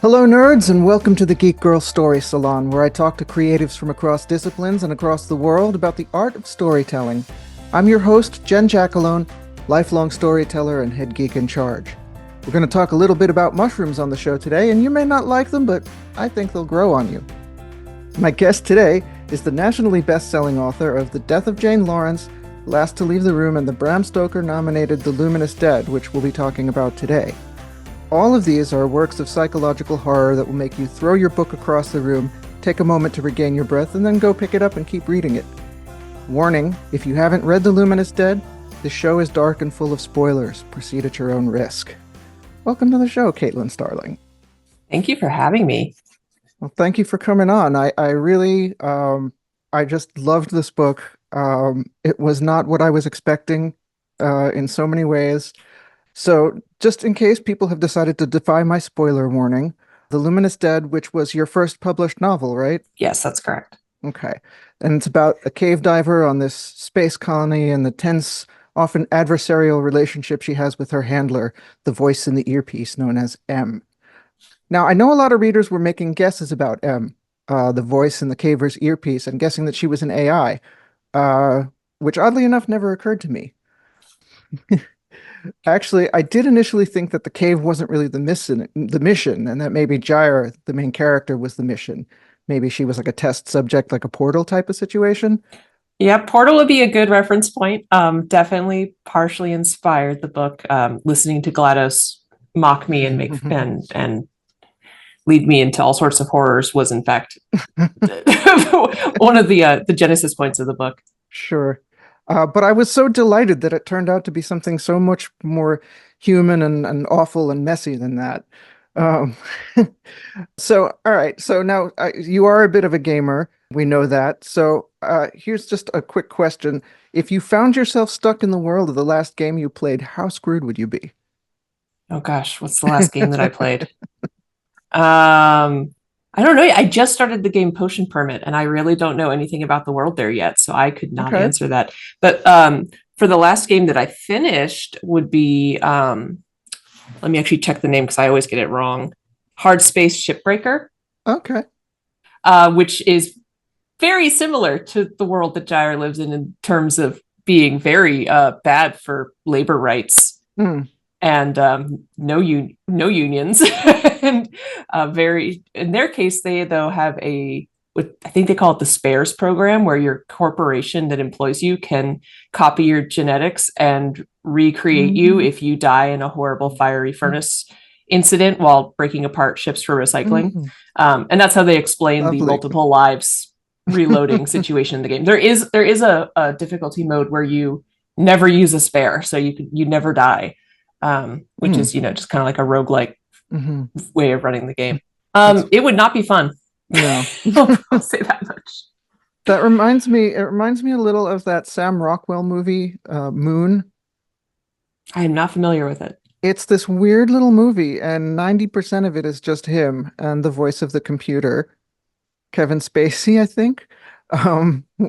Hello, nerds, and welcome to the Geek Girl Story Salon, where I talk to creatives from across disciplines and across the world about the art of storytelling. I'm your host, Jen Jackalone, lifelong storyteller and head geek in charge. We're going to talk a little bit about mushrooms on the show today, and you may not like them, but I think they'll grow on you. My guest today is the nationally best-selling author of The Death of Jane Lawrence, Last to Leave the Room, and the Bram Stoker-nominated The Luminous Dead, which we'll be talking about today. All of these are works of psychological horror that will make you throw your book across the room, take a moment to regain your breath, and then go pick it up and keep reading it. Warning, if you haven't read The Luminous Dead, the show is dark and full of spoilers. Proceed at your own risk. Welcome to the show, Caitlin Starling. Thank you for having me. Well, thank you for coming on. I really, I just loved this book. It was not what I was expecting in so many ways. So, just in case people have decided to defy my spoiler warning, The Luminous Dead, which was your first published novel, right? Yes, that's correct. Okay. And it's about a cave diver on this space colony and the tense, often adversarial relationship she has with her handler, the voice in the earpiece known as M. Now, I know a lot of readers were making guesses about M, the voice in the caver's earpiece, and guessing that she was an AI, which oddly enough never occurred to me. Actually, I did initially think that the cave wasn't really the mission, and that maybe Jair, the main character, was the mission. Maybe she was like a test subject, like a Portal type of situation. Yeah, Portal would be a good reference point. Definitely partially inspired the book. Listening to GLaDOS mock me and make and lead me into all sorts of horrors was in fact one of the genesis points of the book. Sure. But I was so delighted that it turned out to be something so much more human and awful and messy than that. Um, so, all right. So now you are a bit of a gamer. We know that. So here's just a quick question. If you found yourself stuck in the world of the last game you played, how screwed would you be? Oh gosh, what's the last game that I played? I don't know. I just started the game Potion Permit, and I really don't know anything about the world there yet, so I could not Okay. answer that. But for the last game that I finished would be let me actually check the name because I always get it wrong. Hard Space Shipbreaker, Okay. which is very similar to the world that Jair lives in terms of being very bad for labor rights Hmm. and no unions and very in their case they though have what I think they call it the spares program, where your corporation that employs you can copy your genetics and recreate you if you die in a horrible fiery furnace incident while breaking apart ships for recycling. Mm. And that's how they explain the Lovely. multiple lives reloading situation in the game. There is a difficulty mode where you never use a spare, so you never die, which is just kind of like a roguelike way of running the game. It would not be fun. No. I'll say that much. That reminds me, it reminds me a little of that Sam Rockwell movie, Moon. I am not familiar with it. It's this weird little movie, and 90% of it is just him and the voice of the computer, Kevin Spacey, I think,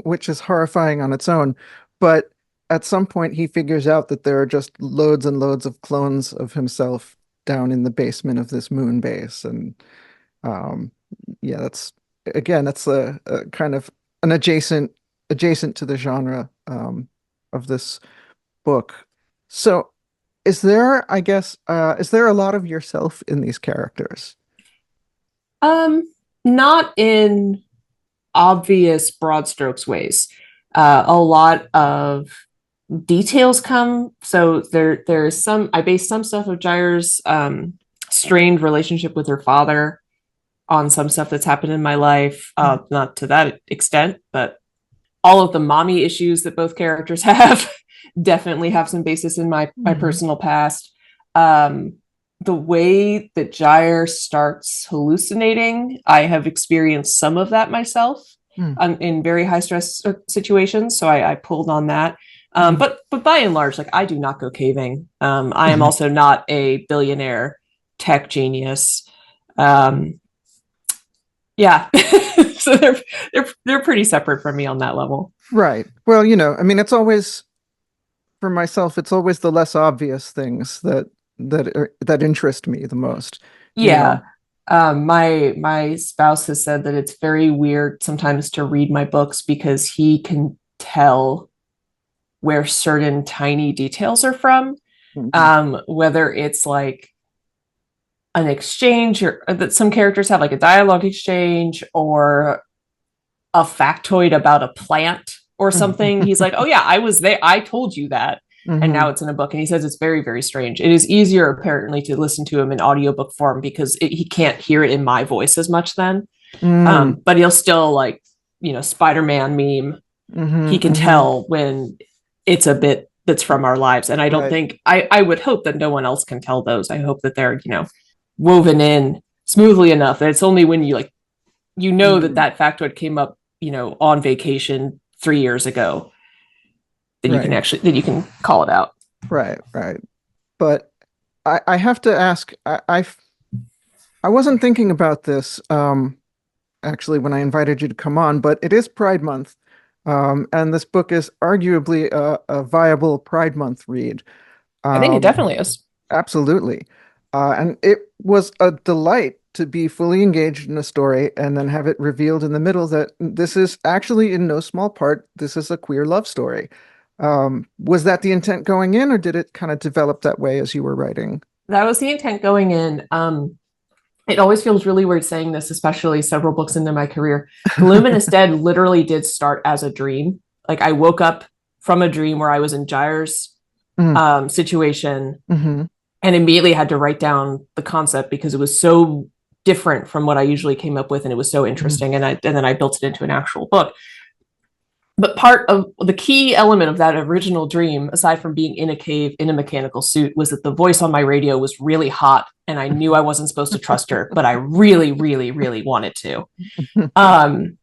which is horrifying on its own. But at some point, he figures out that there are just loads and loads of clones of himself down in the basement of this moon base. And um, yeah, that's a kind of an adjacent to the genre of this book. So is there a lot of yourself in these characters? Um, Not in obvious broad strokes ways. A lot of details come. So there's some. I base some stuff of Jair's strained relationship with her father on some stuff that's happened in my life. Not to that extent, but all of the mommy issues that both characters have definitely have some basis in my personal past. The way that Jair starts hallucinating, I have experienced some of that myself in very high stress situations. So I pulled on that. But by and large, like, I do not go caving. I am also not a billionaire tech genius. Yeah. So they're pretty separate from me on that level. Right. Well, I mean, it's always for myself, it's always the less obvious things that interest me the most. You Yeah. know? My spouse has said that it's very weird sometimes to read my books because he can tell where certain tiny details are from, Mhm. whether it's like an exchange or that some characters have like a dialogue exchange or a factoid about a plant or something. He's like, oh yeah, I was there, I told you that, and now Mhm. it's in a book. And he says it's very, very strange. It is easier apparently to listen to him in audiobook form because he can't hear it in my voice as much then. Mm. But he'll still like, Spider-Man meme, he Mhm. can Mhm. tell when it's a bit that's from our lives. And I don't Right. think I would hope that no one else can tell those. I hope that they're, woven in smoothly enough that it's only when you like, that Mm. that factoid came up, on vacation 3 years ago, Right. that you can call it out. Right. Right. But I have to ask, I wasn't thinking about this actually when I invited you to come on, but it is Pride Month. And this book is arguably a viable Pride Month read. I think it Um, definitely is. Absolutely. And it was a delight to be fully engaged in a story and then have it revealed in the middle that this is actually, in no small part, this is a queer love story. Was that the intent going in, or did it kind of develop that way as you were writing? That was the intent going in. It always feels really weird saying this, especially several books into my career. The Luminous Dead literally did start as a dream. Like I woke up from a dream where I was in Gyre's Mm, situation hmm. and immediately had to write down the concept because it was so different from what I usually came up with, and it was so Hmm. interesting. And then I built it into an actual book. But part of the key element of that original dream, aside from being in a cave in a mechanical suit, was that the voice on my radio was really hot, and I knew I wasn't supposed to trust her, but I really, really, really wanted to. Um,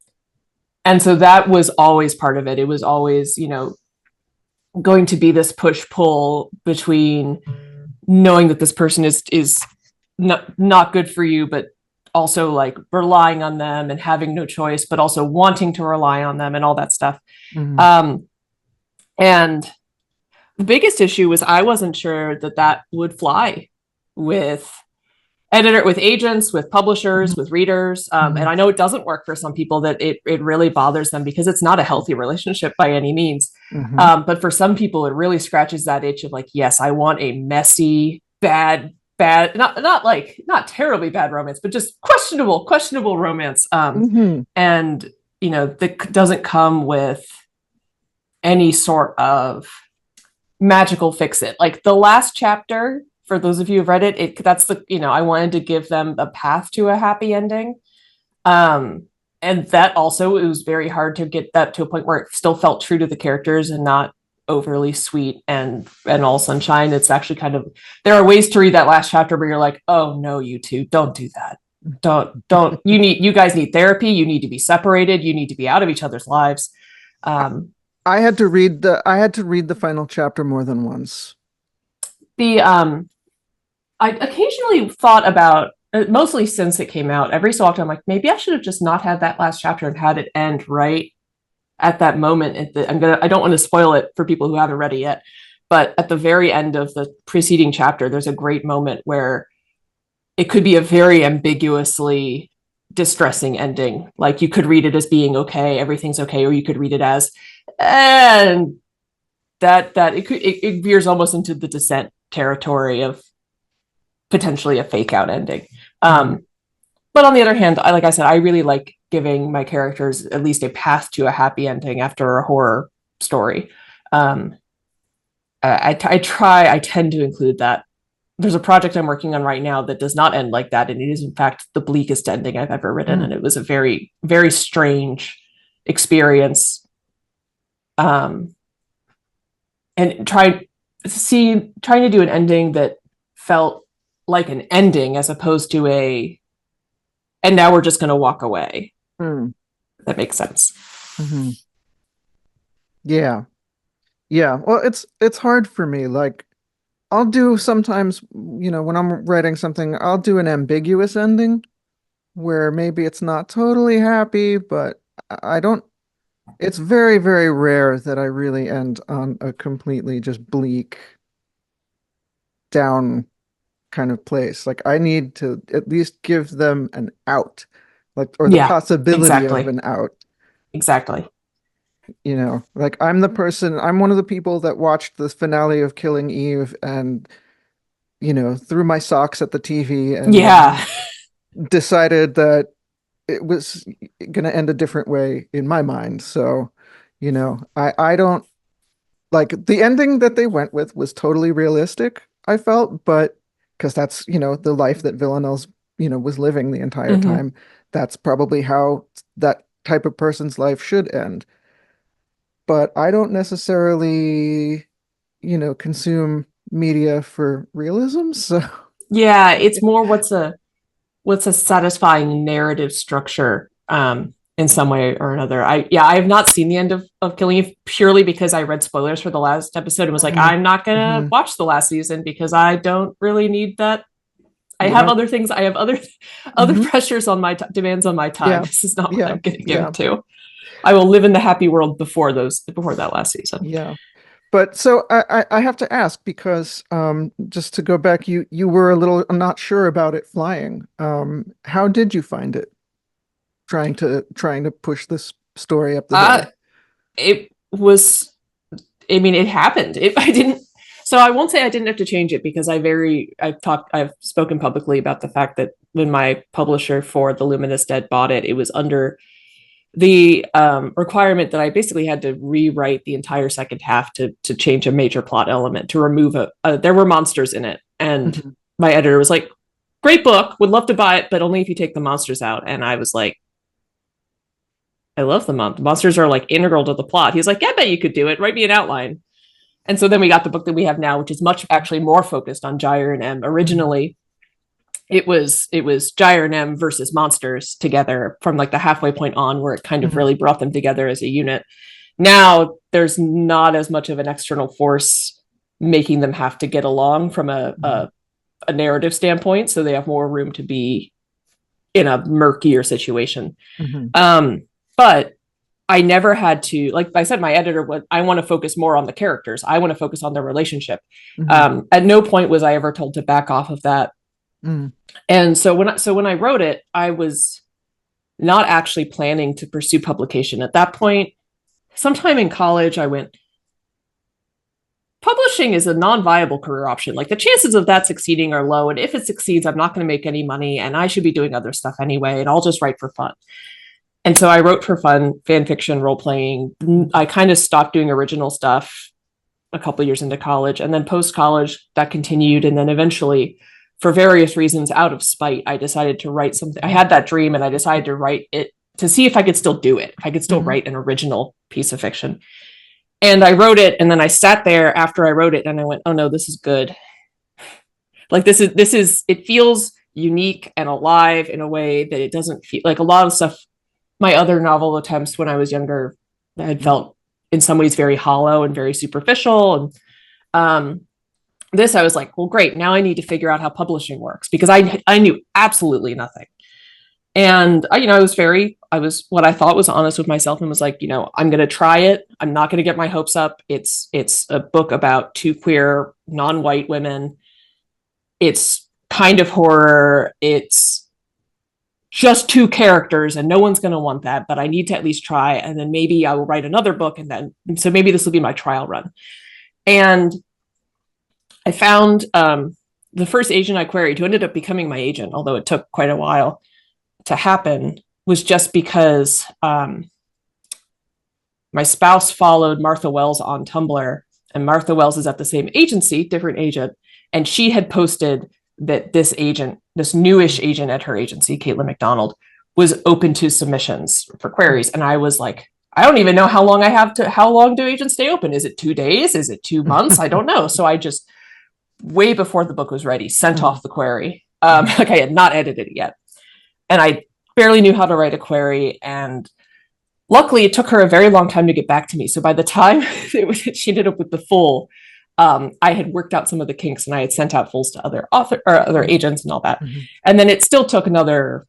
and so that was always part of it. It was always, going to be this push pull between knowing that this person is not good for you, but also like relying on them and having no choice, but also wanting to rely on them and all that stuff. Hmm. Um, and the biggest issue was I wasn't sure that that would fly with with agents, with publishers, with readers. And Hmm. I know it doesn't work for some people, that it really bothers them because it's not a healthy relationship by any means. Hmm. But for some people, it really scratches that itch of like, yes, I want a messy, bad, not terribly bad romance, but just questionable romance. Hmm. And that doesn't come with any sort of magical fix it. Like the last chapter, for those of you who've read it, that's I wanted to give them a path to a happy ending. Um, and that also, it was very hard to get that to a point where it still felt true to the characters and not overly sweet and all sunshine. It's actually kind of, there are ways to read that last chapter where you're like, oh no, you two, don't do that. Don't you guys need therapy, you need to be separated, you need to be out of each other's lives. Um, I had to read the final chapter more than once. the I occasionally thought about, mostly since it came out, every so often I'm like, maybe I should have just not had that last chapter and had it end right at that moment. I don't want to spoil it for people who haven't read it yet, but at the very end of the preceding chapter, there's a great moment where it could be a very ambiguously distressing ending. Like you could read it as being okay, everything's okay, or you could read it as, and that it veers almost into the Descent territory of potentially a fake out ending. Mhm. Um, but on the other hand, like I said, I really like giving my characters at least a path to a happy ending after a horror story. Um, I tend to include that. There's a project I'm working on right now that does not end like that, and it is in fact the bleakest ending I've ever written, Mm. and it was a very, very strange experience. Um, and trying to do an ending that felt like an ending as opposed to and now we're just going to walk away. Mm. That makes sense. Hmm. Yeah. Yeah. Well, it's hard for me. Like I'll do sometimes, when I'm writing something, I'll do an ambiguous ending where maybe it's not totally happy, but I don't, it's very, very rare that I really end on a completely just bleak, down. kind of place. Like I need to at least give them an out, like or the Yeah, possibility of exactly. an out. Exactly. Like I'm one of the people that watched the finale of Killing Eve and, threw my socks at the TV Yeah. and decided that it was going to end a different way in my mind. So, I don't like the ending that they went with was totally realistic, I felt, but because that's, the life that Villanelle's, was living the entire Hmm. time. That's probably how that type of person's life should end. But I don't necessarily, consume media for realism. So, Yeah, it's more what's a satisfying narrative structure in some way or another. I have not seen the end of Killing Eve purely because I read spoilers for the last episode and was like, mhm, I'm not gonna mhm. watch the last season because I don't really need that. I You have don't, other things. I have other mhm. pressures on my demands on my time. Yeah, This is not what yeah, I'm getting yeah, into. I will live in the happy world before that last season. yeah. But so I have to ask because just to go back, you were a little not sure about it flying. How did you find it trying to push this story up the Uh hill? it was I mean, it happened. If I didn't, so I won't say I didn't have to change it because I've spoken publicly about the fact that when my publisher for the Luminous Dead bought it, it was under the requirement that I basically had to rewrite the entire second half to change a major plot element to remove there were monsters in it, and Mhm. my editor was like, "Great book, would love to buy it, but only if you take the monsters out." And I was like, "I love the monsters are like integral to the plot." He's like, "Yeah, I bet you could do it. Write me an outline." And so then we got the book that we have now, which is much actually more focused on Gyre and M. Mhm. Originally, it was Gyre and M versus monsters together from like the halfway point on, where it kind of Mhm. really brought them together as a unit. Now there's not as much of an external force making them have to get along from Mhm. a narrative standpoint, so they have more room to be in a murkier situation. Mhm. But I never had to, like I said, my editor would, I want to focus more on the characters. I want to focus on their relationship. Mhm. At no point was I ever told to back off of that. Mhm. And so when I wrote it, I was not actually planning to pursue publication at that point. Sometime in college, I went, publishing is a non-viable career option. Like the chances of that succeeding are low. And if it succeeds, I'm not going to make any money and I should be doing other stuff anyway. And I'll just write for fun. And so I wrote for fun, fan fiction, role playing. I kind of stopped doing original stuff a couple of years into college, and then post college that continued, and then eventually, for various reasons, out of spite, I decided to write something. I had that dream, and I decided to write it to see if I could still do it, if I could still Mhm. write an original piece of fiction. And I wrote it, and then I sat there after I wrote it, and I went, "Oh no, this is good. Like this is it feels unique and alive in a way that it doesn't feel like a lot of stuff my other novel attempts when I was younger had felt in some ways very hollow and very superficial. And this, I was like, well, great. Now I need to figure out how publishing works because I knew absolutely nothing. And I was what I thought was honest with myself and was like, I'm going to try it. I'm not going to get my hopes up. It's a book about two queer non-white women. It's kind of horror. It's just two characters and no one's going to want that, but I need to at least try, and then maybe I will write another book, and then so maybe this will be my trial run. And I found the first agent I queried, who ended up becoming my agent, although it took quite a while to happen, was just because my spouse followed Martha Wells on Tumblr, and Martha Wells is at the same agency, different agent, and she had posted that this agent, this newish agent at her agency, Caitlin McDonald, was open to submissions for queries. And I was like, I don't even know how long I have to, how long do agents stay open? Is it 2 days? Is it 2 months? I don't know. So I just, way before the book was ready, sent Mhm. off the query. Mhm. Like I had not edited it yet. And I barely knew how to write a query. And luckily, it took her a very long time to get back to me. So by the time she ended up with the full, I had worked out some of the kinks and I had sent out fulls to other author or other agents and all that. Mhm. And then it still took another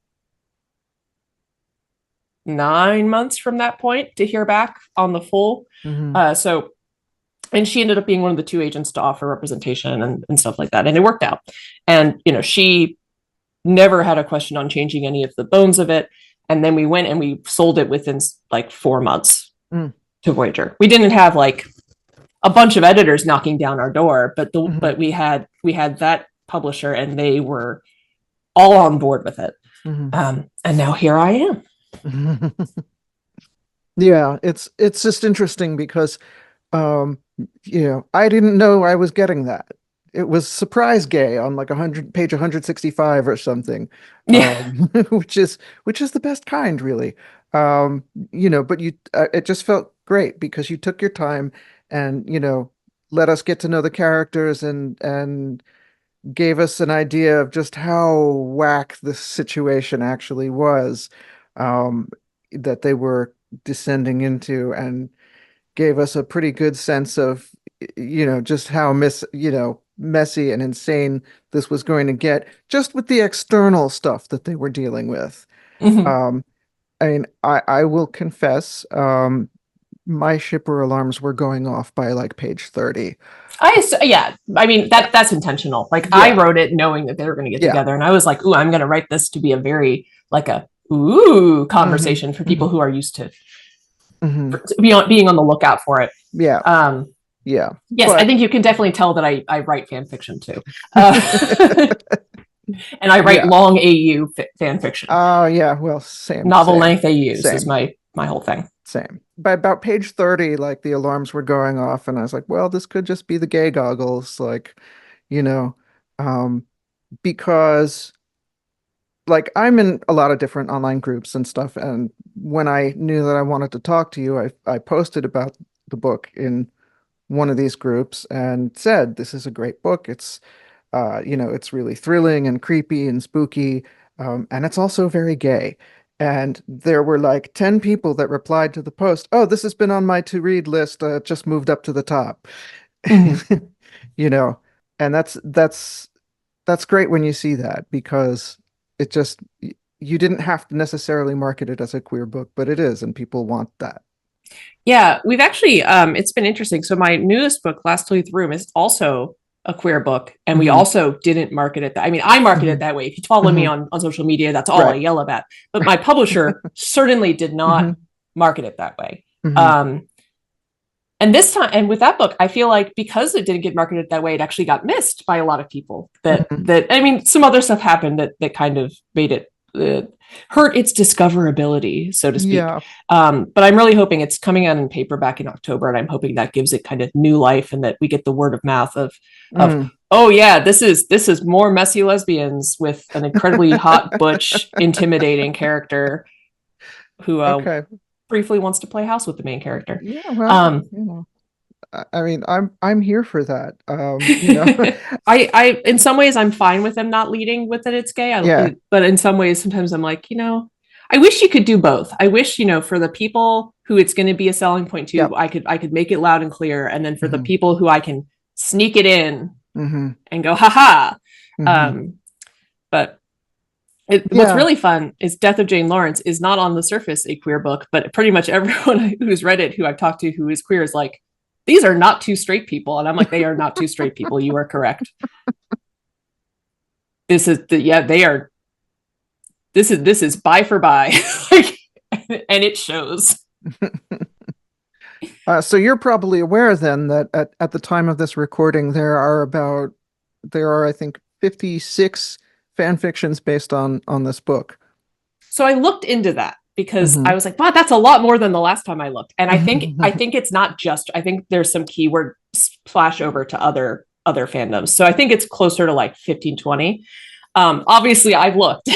9 months from that point to hear back on the full. Mhm. So And she ended up being one of the two agents to offer representation and stuff like that. And it worked out. And, she never had a question on changing any of the bones of it. And then we went and we sold it within like 4 months to Voyager. We didn't have like a bunch of editors knocking down our door, but we had that publisher and they were all on board with it. And now here I am. Yeah, it's just interesting because I didn't know I was getting that. It was surprise gay on like page 165 or something. Yeah. Which is the best kind, really. But it just felt great because you took your time and, let us get to know the characters and gave us an idea of just how whack the situation actually was, that they were descending into, and gave us a pretty good sense of, just how messy and insane this was going to get, just with the external stuff that they were dealing with. Mm-hmm. I mean, I will confess, my shipper alarms were going off by like page 30. Yeah, I mean that's intentional. Like I wrote it knowing that they were going to get together, and I was like, "Ooh, I'm going to write this to be a very like a conversation for people who are used to being on the lookout for it." Yeah. Yes, but I think you can definitely tell that I write fan fiction too, and I write long AU fan fiction. Oh yeah, well, same. Novel length AUs is my whole thing. Same. By about page 30, like the alarms were going off, and I was like, well, this could just be the gay goggles, like, you know, because like I'm in a lot of different online groups and stuff, and when I knew that I wanted to talk to you, I posted about the book in one of these groups and said, this is a great book. It's it's really thrilling and creepy and spooky, and it's also very gay. And there were like 10 people that replied to the post, oh, this has been on my to read list, just moved up to the top. Mm-hmm. And that's great when you see that, because it just, you didn't have to necessarily market it as a queer book, but it is, and people want that. Yeah, we've actually it's been interesting. So my newest book, Last Till You Through, is also a queer book, and we also didn't market it I mean, I market it that way. If you follow me on social media, that's all I yell about. But my publisher certainly did not market it that way. And this time, and with that book, I feel like because it didn't get marketed that way, it actually got missed by a lot of people. That I mean, some other stuff happened that kind of made it hurt its discoverability, so to speak. Yeah. But I'm really hoping it's coming out in paperback in October, and I'm hoping that gives it kind of new life, and that we get the word of mouth of oh yeah, this is more messy lesbians with an incredibly hot, butch, intimidating character who briefly wants to play house with the main character. Yeah, well, I mean, I'm here for that. I in some ways I'm fine with them not leading with it. It's gay. But in some ways, sometimes I'm like, I wish you could do both. I wish, for the people who it's going to be a selling point to, I could make it loud and clear. And then for the people who I can sneak it in and go, haha. But what's really fun is Death of Jane Lawrence is not on the surface a queer book, but pretty much everyone who's read it, who I've talked to who is queer, is like, these are not two straight people. And I'm like, they are not two straight people. You are correct. This is bi for bi. And it shows. So you're probably aware then that at the time of this recording, there are I think 56 fan fictions based on this book. So I looked into that because I was like, wow, that's a lot more than the last time I looked. And I think it's not just, I think there's some keyword splash over to other fandoms. So I think it's closer to like 15, 20. Obviously I've looked.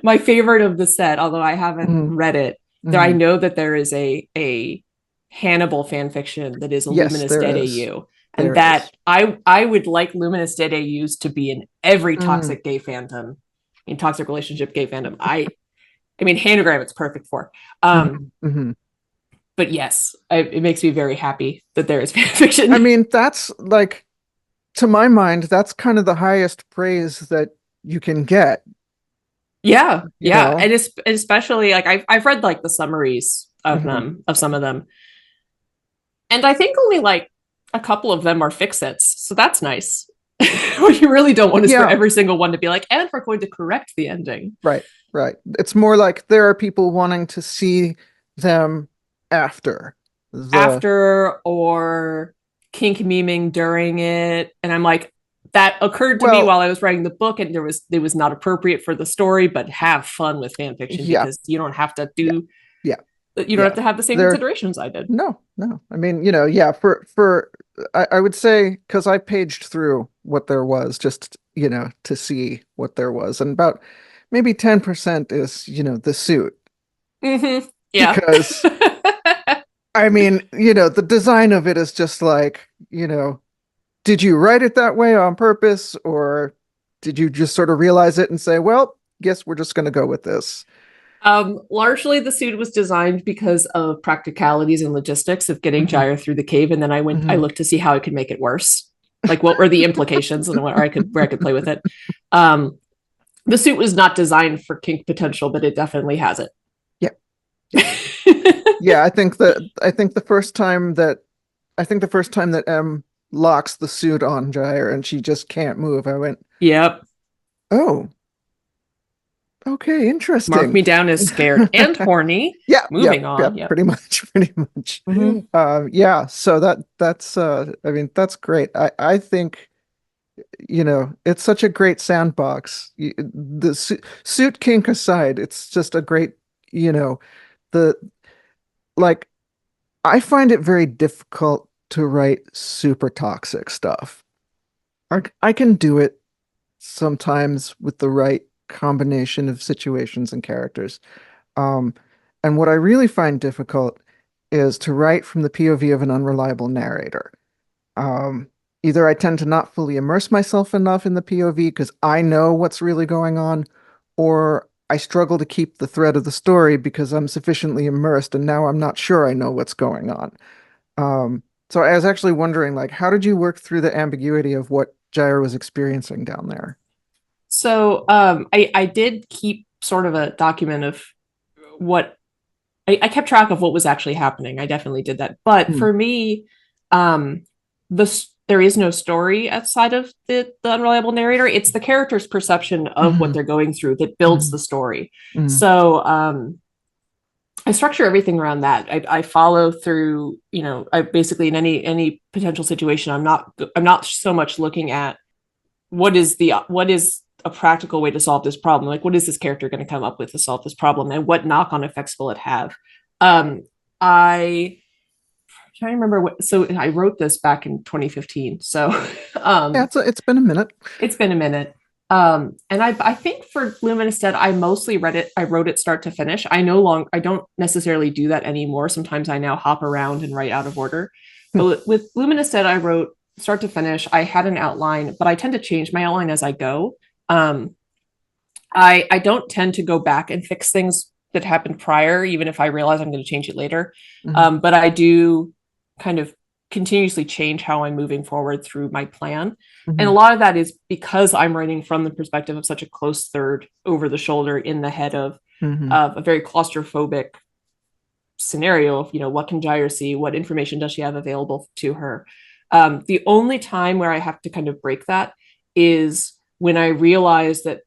My favorite of the set, although I haven't read it, there I know that there is a Hannibal fan fiction that is a Luminous Dead AU. And that I would like Luminous Dead AUs to be in every toxic gay fandom, in toxic relationship gay fandom. I mean, Hanagram it's perfect for. But yes, it makes me very happy that there is fan fiction. I mean, that's like, to my mind, that's kind of the highest praise that you can get. Yeah, yeah, and especially like I've read like the summaries of them, of some of them, And I think only like a couple of them are fix-its, so that's nice. What you really don't want is for Yeah, every single one to be like, and we're going to correct the ending. right, right. It's more like there are people wanting to see them after the After or kink memeing during it. And I'm like, that occurred to me well, while I was writing the book, and it was not appropriate for the story, but have fun with fan fiction yeah, because you don't have to yeah, do yeah, you don't yeah. have to have the same There, considerations I did. no, no. I mean, yeah, for I would say because I paged through what there was just, to see what there was, and about maybe 10% is, the suit Yeah. because I mean, the design of it is just like, did you write it that way on purpose, or did you just sort of realize it and say, well, guess we're just going to go with this? Largely the suit was designed because of practicalities and logistics of getting Hmm. Gyre through the cave, and then I Hmm. looked to see how I could make it worse. Like what were the implications and where I could play with it. Um, the suit was not designed for kink potential, but it definitely has it. Yeah, yeah, yeah. I think the first time that M locks the suit on Gyre and she just can't move, I went, Yep. oh, okay, Mark interesting. me down as scared and horny. Yeah, yeah, Moving yeah, on. Yep. pretty much, pretty much. Mm-hmm. Yeah, so that's I mean, that's great. I think, it's such a great sandbox. The suit kink aside, it's just a great, you know, the like I find it very difficult to write super toxic stuff. I can do it sometimes with the right combination of situations and characters. Um, and what I really find difficult is to write from the POV of an unreliable narrator. Um, Either I tend to not fully immerse myself enough in the POV because I know what's really going on, or I struggle to keep the thread of the story because I'm sufficiently immersed and now I'm not sure I know what's going on. So I was actually wondering, like, how did you work through the ambiguity of what Jair was experiencing down there? So I did keep sort of a document of what I kept track of what was actually happening. I definitely did that. But Mm, for me, um, there is no story outside of the unreliable narrator. It's the character's perception of what mhm, they're going through that builds mhm, the story. mhm, So I structure everything around that. I follow through, I basically in any potential situation, I'm not so much looking at what is a practical way to solve this problem. Like, what is this character going to come up with to solve this problem, and what knock-on effects will it have? Um, I trying to remember what. So I wrote this back in 2015. So yeah, it's been a minute. it's been a minute. And I think for Luminous Dead, I mostly read it. I wrote it start to finish. I don't necessarily do that anymore. Sometimes I now hop around and write out of order. Hmm. But with Luminous Dead, I wrote start to finish. I had an outline, but I tend to change my outline as I go. Um, I don't tend to go back and fix things that happened prior, even if I realize I'm going to change it later. Mhm, But I do kind of continuously change how I'm moving forward through my plan. And a mhm, lot of that is because I'm writing from the perspective of such a close third over the shoulder in the head mhm, of a very claustrophobic scenario of, what can Gyre see? What information does she have available to her? The only time where I have to kind of break that is when I realize that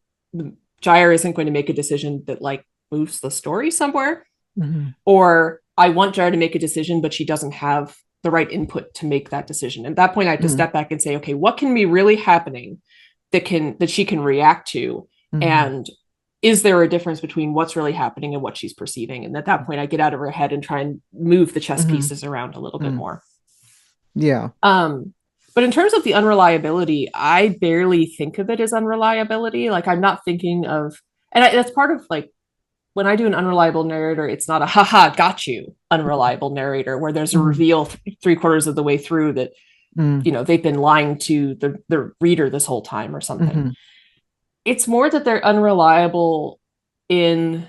Gyre isn't going to make a decision that like moves the story somewhere, mhm, or I want Gyre to make a decision, but she doesn't have the right input to make that decision. At that point, I have to mhm, step back and say, okay, what can be really happening that she can react to, mhm, and is there a difference between what's really happening and what she's perceiving? And at that point, I get out of her head and try and move the chess mhm, pieces around a little bit mhm. more. Yeah. Um, but in terms of the unreliability, I barely think of it as unreliability. Like I'm not thinking of, that's part of like when I do an unreliable narrator, it's not a haha got you unreliable narrator where there's a Mhm, reveal three-quarters of the way through that mhm, they've been lying to the reader this whole time or something. mhm, It's more that they're unreliable in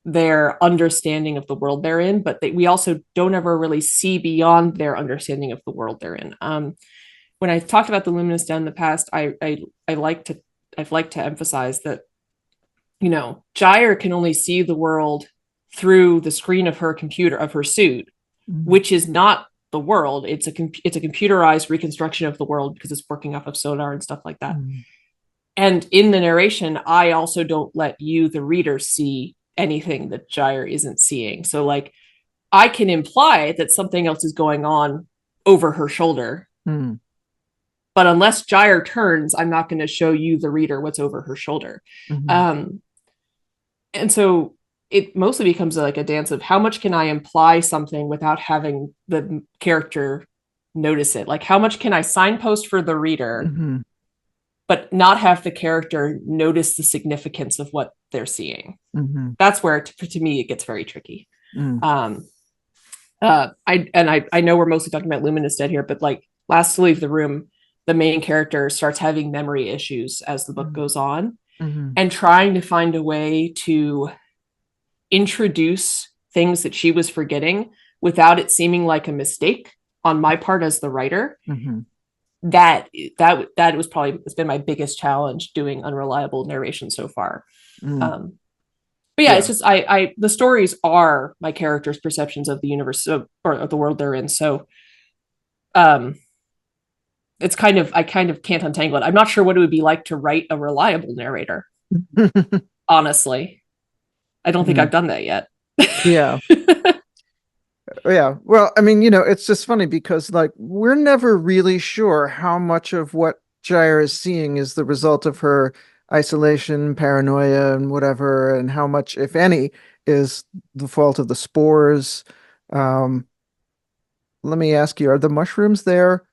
their understanding of the world they're in, but we also don't ever really see beyond their understanding of the world they're in. When I talked about the Luminous Dead in the past, I like to I've liked to emphasize that Gyre can only see the world through the screen of her computer of her suit, mhm, which is not the world. It's a computerized reconstruction of the world because it's working off of sonar and stuff like that. Mm. And in the narration, I also don't let you, the reader, see anything that Gyre isn't seeing. So like I can imply that something else is going on over her shoulder. Mm. But unless Gyre turns, I'm not going to show you, the reader, what's over her shoulder. Mm-hmm. And so it mostly becomes like a dance of how much can I imply something without having the character notice it? Like how much can I signpost for the reader, Mm-hmm. but not have the character notice the significance of what they're seeing? Mm-hmm. That's where, to me, it gets very tricky. Mm. I know we're mostly talking about Luminous Dead here, but like last to leave the room, the main character starts having memory issues as the book goes on, Mm-hmm. and trying to find a way to introduce things that she was forgetting without it seeming like a mistake on my part as the writer. Mm-hmm. That was probably, it's been my biggest challenge doing unreliable narration so far. Mm. But yeah, Yeah. it's just I the stories are my characters' perceptions of the universe, or of the world they're in. So um it's kind of, I kind of can't untangle it. I'm not sure what it would be like to write a reliable narrator, honestly. I don't think Mm. I've done that yet. Yeah. Yeah. Well, I mean, it's just funny because like we're never really sure how much of what Gyre is seeing is the result of her isolation, paranoia, and whatever, and how much, if any, is the fault of the spores. Um, Let me ask you, are the mushrooms there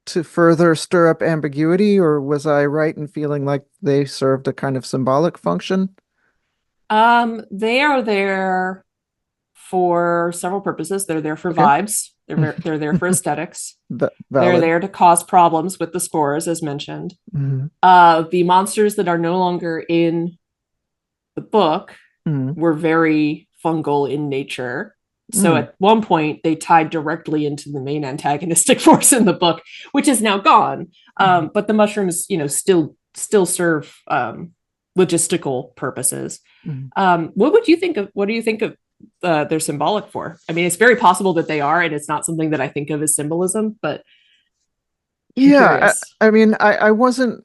to further stir up ambiguity, or was I right in feeling like they served a kind of symbolic function? They are there for several purposes. They're there for Okay. vibes. They're there for aesthetics. They're Valid. there to cause problems with the spores, as mentioned. Hmm. The monsters that are no longer in the book Hmm. were very fungal in nature. So Hmm. at one point, they tied directly into the main antagonistic force in the book, which is now gone. But the mushrooms, still serve logistical purposes. Hmm. What would you think of? What do you think of? They're symbolic for? I mean, it's very possible that they are, and it's not something that I think of as symbolism. But I'm Yeah, curious. I mean, I wasn't,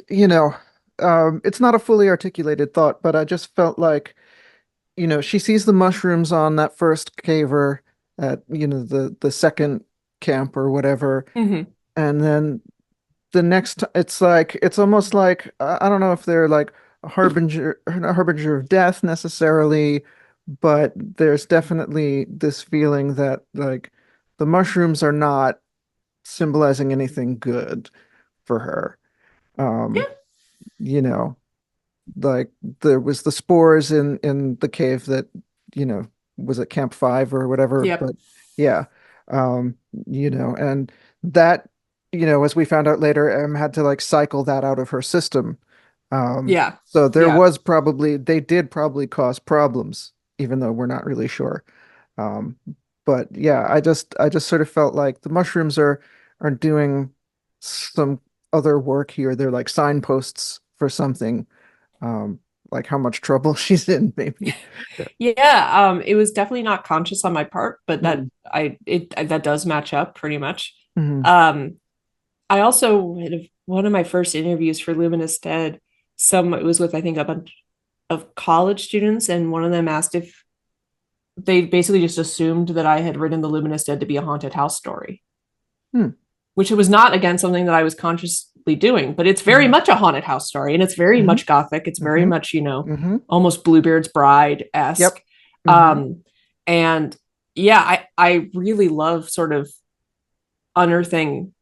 it's not a fully articulated thought, but I just felt like, she sees the mushrooms on that first caver at, the second camp or whatever, Mm-hmm. and then the next, it's like, it's almost like, I don't know if they're like a harbinger of death necessarily, but there's definitely this feeling that like the mushrooms are not symbolizing anything good for her. Um, Yeah. you know, like there was the spores in the cave that, you know, was at Camp 5 or whatever, Yep. but yeah. Um, and that, as we found out later, had to like cycle that out of her system. Yeah. So there Yeah. was probably they did probably cause problems, even though we're not really sure. Um, but yeah, I just sort of felt like the mushrooms are doing some other work here. They're like signposts for something, um, like how much trouble she's in, maybe. Yeah, it was definitely not conscious on my part, but Mm. that does match up pretty much. Mhm. Um, I also had one of my first interviews for Luminous Dead. It was with, I think, a bunch of college students, and one of them asked if they basically just assumed that I had written the Luminous Dead to be a haunted house story, Hmm. which it was not, again, something that I was consciously doing, but it's very Mhm. much a haunted house story, and it's very Mhm. much gothic. It's very Mhm. much, Mhm. almost Bluebeard's Bride-esque. Yep. Mhm. Um, and yeah, I really love sort of unearthing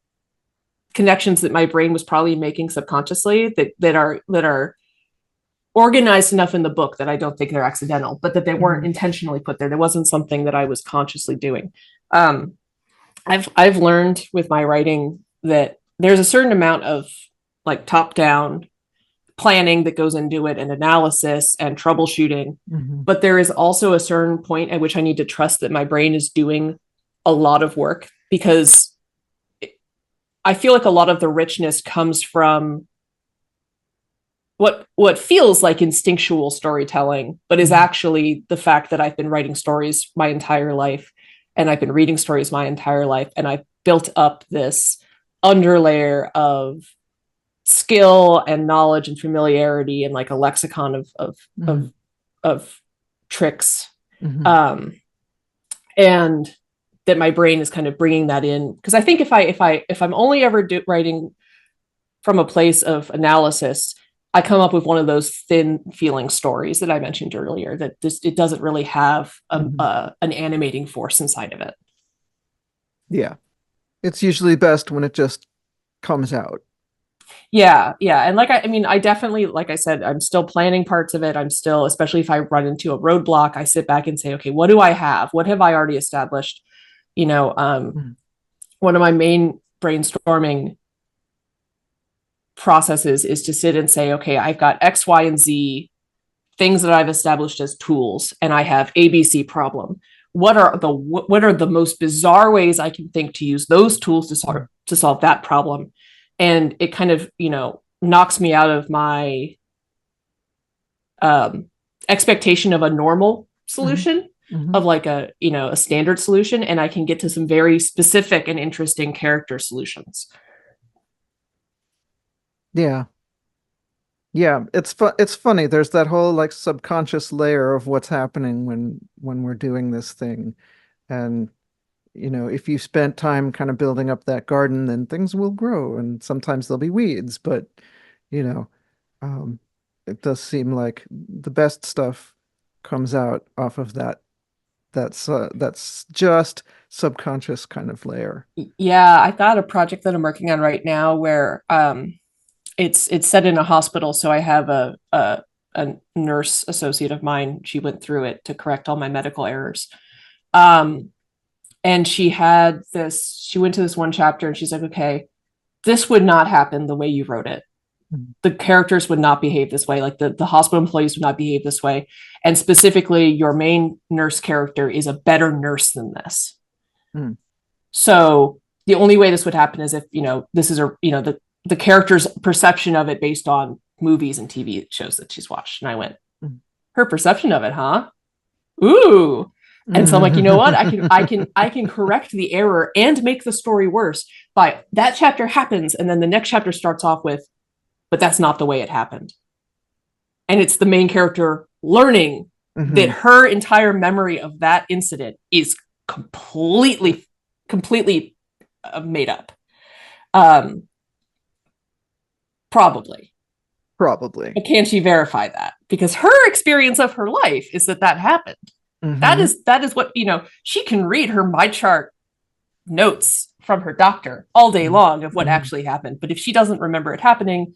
connections that my brain was probably making subconsciously that are organized enough in the book that I don't think they're accidental, but that they weren't Mhm. intentionally put there. There wasn't something that I was consciously doing. Um, I've learned with my writing that there's a certain amount of like top down planning that goes into it, and analysis and troubleshooting, Mhm. but there is also a certain point at which I need to trust that my brain is doing a lot of work, because I feel like a lot of the richness comes from what feels like instinctual storytelling, but is Mhm. actually the fact that I've been writing stories my entire life, and I've been reading stories my entire life, and I've built up this underlayer of skill and knowledge and familiarity and like a lexicon Mhm. of tricks, Mhm. um and that my brain is kind of bringing that in, because I think if I'm only ever writing from a place of analysis, I come up with one of those thin feeling stories that I mentioned earlier, that this it doesn't really have Mhm. an animating force inside of it. Yeah. It's usually best when it just comes out. Yeah, and like I mean, I definitely, like I said, I'm still planning parts of it. I'm still, especially if I run into a roadblock, I sit back and say, okay, what do I have? What have I already established? You know, Mhm. one of my main brainstorming processes is to sit and say, okay, I've got X, Y, and Z things that I've established as tools, and I have ABC problem. What are the most bizarre ways I can think to use those tools to solve that problem? And it kind of, knocks me out of my um, expectation of a normal Mhm. solution, Mhm. of like a standard solution, and I can get to some very specific and interesting character solutions. Yeah. Yeah, it's funny. There's that whole like subconscious layer of what's happening when we're doing this thing. And if you spent time kind of building up that garden, then things will grow and sometimes there'll be weeds, but you know, um it does seem like the best stuff comes out off of that's just subconscious kind of layer. Yeah, I've got a project that I'm working on right now where it's set in a hospital, so I have a nurse associate of mine. She went through it to correct all my medical errors. Um, and she went to this one chapter and she's like, okay, this would not happen the way you wrote it. Mhm. The characters would not behave this way. Like the hospital employees would not behave this way. And specifically, your main nurse character is a better nurse than this. Mm. So the only way this would happen is if, this is the character's perception of it based on movies and TV shows that she's watched. And I went, Mm. her perception of it, huh? Ooh. And so I'm like, you know what? I can correct the error and make the story worse by that chapter happens, and then the next chapter starts off with, but that's not the way it happened. And it's the main character learning that Mhm. her entire memory of that incident is completely made up. Um, Probably. Probably. But can she verify that? Because her experience of her life is that happened. That Hmm. is that is what, she can read her my chart notes from her doctor all day long of what Hmm. actually happened. But if she doesn't remember it happening,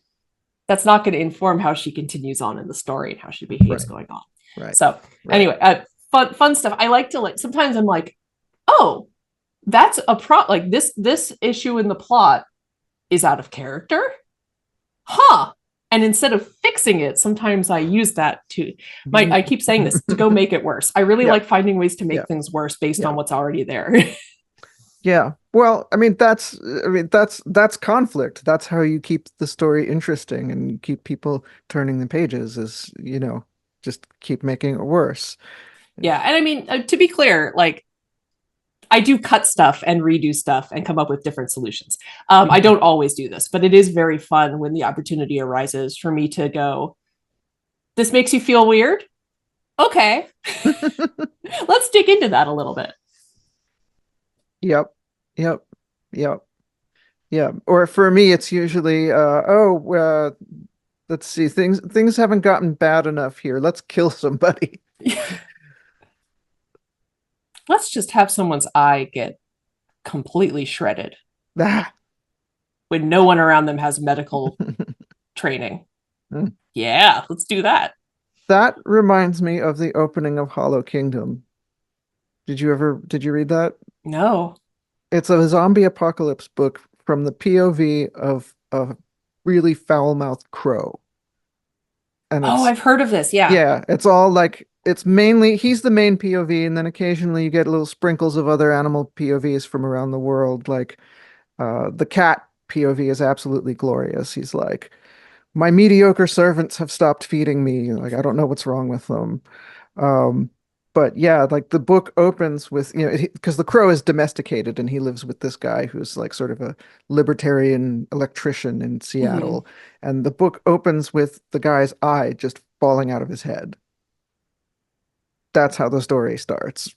that's not going to inform how she continues on in the story and how she behaves Right. going on. Right. So Right. anyway, fun stuff. I like to, like, sometimes I'm like, oh, that's a like this issue in the plot is out of character, huh? And instead of fixing it, sometimes I use that to I keep saying this, to go make it worse. I really Yeah. like finding ways to Yeah. make things worse based Yeah. on what's already there. Yeah. Well, I mean that's conflict. That's how you keep the story interesting and you keep people turning the pages is, just keep making it worse. Yeah, and I mean, to be clear, like, I do cut stuff and redo stuff and come up with different solutions. I Mhm. don't always do this, but it is very fun when the opportunity arises for me to go, this makes you feel weird? Okay, let's dig into that a little bit. Yep. Yep. Yep. Yeah. Or for me, it's usually, let's see, things haven't gotten bad enough here. Let's kill somebody. Let's just have someone's eye get completely shredded Ah. when no one around them has medical training. Yeah, let's do that. That reminds me of the opening of Hollow Kingdom. Did you read that? No. It's a zombie apocalypse book from the POV of a really foul-mouthed crow. And Oh, it's I've heard of this. Yeah. yeah, it's all like it's mainly he's the main POV, and then occasionally you get little sprinkles of other animal POVs from around the world. Like the cat POV is absolutely glorious. He's like, my mediocre servants have stopped feeding me. Like I don't know what's wrong with them. Um, but yeah, like the book opens with, because the crow is domesticated and he lives with this guy who's like sort of a libertarian electrician in Mhm. Seattle. And the book opens with the guy's eye just falling out of his head. That's how the story starts.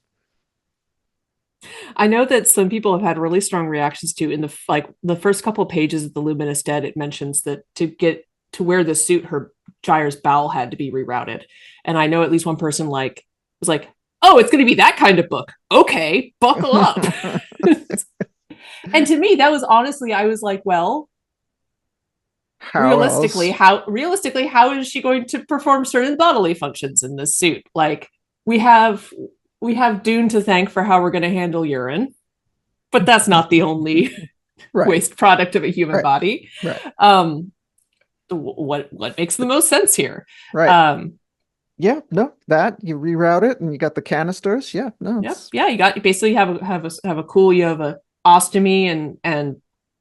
I know that some people have had really strong reactions to in the like the first couple of pages of the Luminous Dead. It mentions that to get to wear the suit, her Gyre's bowel had to be rerouted, and I know at least one person like was like, "Oh, it's going to be that kind of book. Okay, buckle up." And to me, that was honestly, I was like, "Well, How else? realistically, how is she going to perform certain bodily functions in this suit? Like, we have we have Dune to thank for how we're going to handle urine, but that's not the only Right, waste product of a human right, body. right, Um, what makes the most sense here? right. Um, Yeah, no, that you reroute it and you got the canisters. Yeah, no, yep, it's yeah, you basically have a cool, you have a ostomy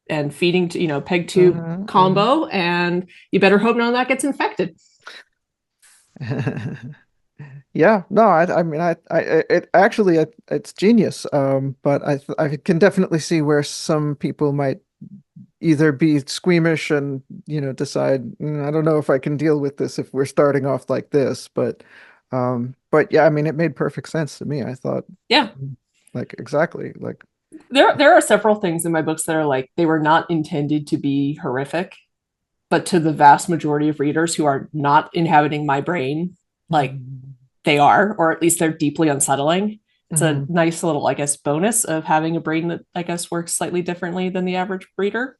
and feeding to peg tube hmm combo, and you better hope none of that gets infected. Yeah, no, I mean, it actually, it's genius. But I can definitely see where some people might either be squeamish and, decide, I don't know if I can deal with this if we're starting off like this. But yeah, I mean, it made perfect sense to me. I thought, Yeah, like, exactly, like, there are several things in my books that are like they were not intended to be horrific, but to the vast majority of readers who are not inhabiting my brain, like hmm they are, or at least they're deeply unsettling. It's a hmm nice little, I guess, bonus of having a brain that I guess works slightly differently than the average reader.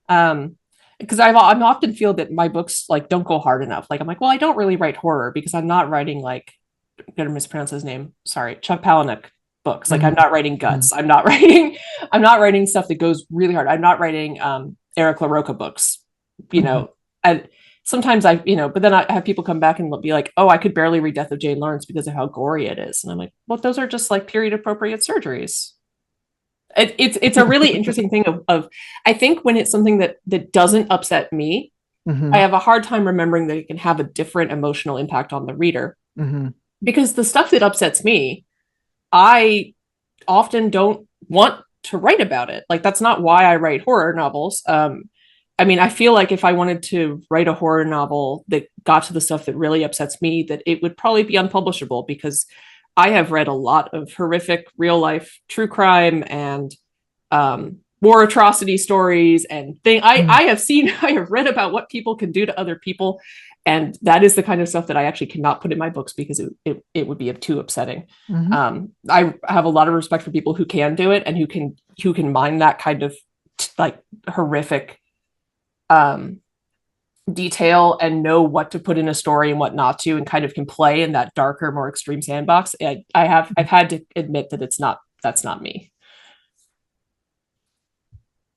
Um, because I'm often feel that my books like don't go hard enough. Like I'm like, well, I don't really write horror because I'm not writing like I'm gonna mispronounce his name. Sorry, Chuck Palahniuk books. Like I'm not writing guts. I'm not writing stuff that goes really hard. I'm not writing Eric LaRocca books. You hmm know, and sometimes but then I have people come back and be like, oh, I could barely read Death of Jane Lawrence because of how gory it is. And I'm like, well, those are just like period appropriate surgeries. It's a really interesting thing of I think when it's something that doesn't upset me, I hmm have a hard time remembering that it can have a different emotional impact on the reader hmm because the stuff that upsets me, I often don't want to write about it. Like that's not why I write horror novels. I mean, I feel like if I wanted to write a horror novel that got to the stuff that really upsets me, that it would probably be unpublishable because I have read a lot of horrific real life true crime and war atrocity stories and thing. I have seen, I have read about what people can do to other people, and that is the kind of stuff that I actually cannot put in my books because it would be too upsetting. hmm I have a lot of respect for people who can do it and who can mine that kind of like horrific um, detail and know what to put in a story and what not to, and kind of can play in that darker, more extreme sandbox. I've had to admit that that's not me.